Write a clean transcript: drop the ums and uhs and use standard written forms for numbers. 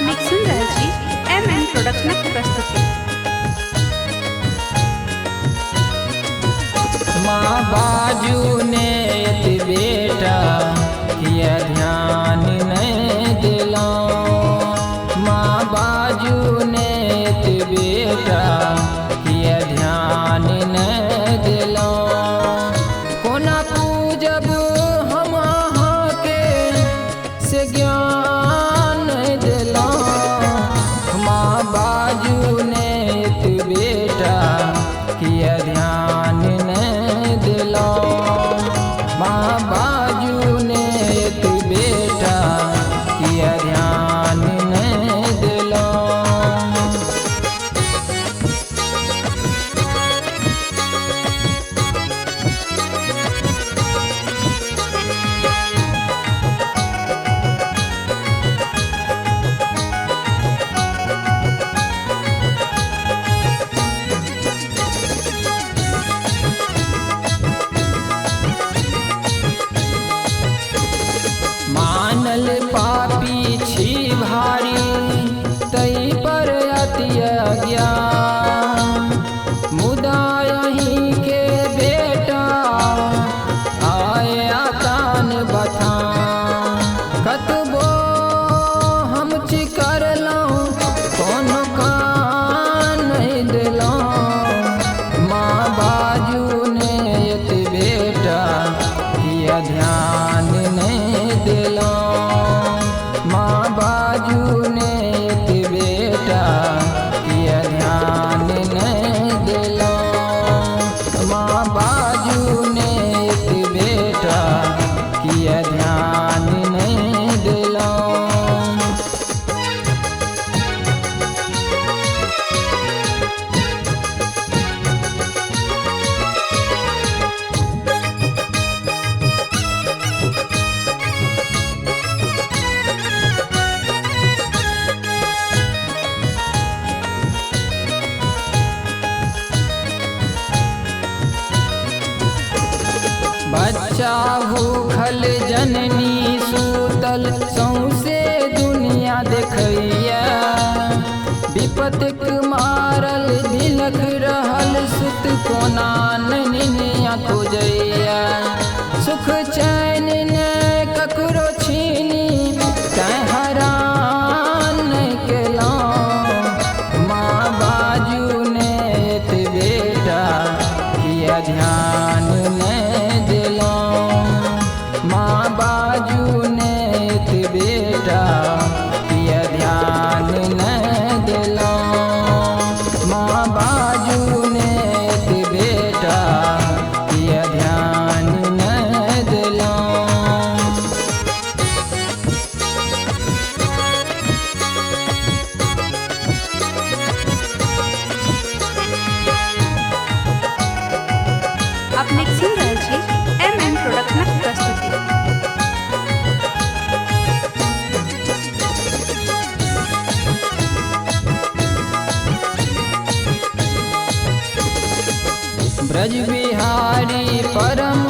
अपने सुन रहल छी एम प्रोडक्शनक प्रस्तुति। माँ बाजू ने बेटा किया ध्यान नहीं दिला, माँ बाजू ने बेटा किया ध्यान नहीं दिला। कोना पूजब हम अहाँ के से ज्ञान नहीं दिला, माँ बाजू ने बेटा किया ध्यान नहीं दिला, माँ बाजू ने बेटा किया ध्यान नहीं दिला। मानल पापी छी भारी तई पर अति अज्ञान, मुदा यहीं के बेटा आए कान बथान। कतबो हम करलौं कोनो कान नहीं दिलौं, माँ बाजू ने बेटा किया ध्यान नहीं दिला, माँ बाजू ने बेटा किया ध्यान नहीं दिला, माँ बाजू ने बेटा किया ध्यान नहीं दिला। बच्चा भूखल जननी सूतल सौंसे दुनिया देखैया, विपतिक मारल दिलख रहल सुत कोना निनिया खोजैया। सुख चैन ने ककरो छीनी तैं हरान नहीं केलौं, माँ बाजू ने बेटा किया ध्यान नहीं दिला, माँ बाजू ने बेटा किया ध्यान नहीं दिला, माँ बाजू ने बेटा किया ध्यान नहीं दिला। अपने सुन रहल छी एम प्रोडक्शनक प्रस्तुति। ब्रज बिहारी परम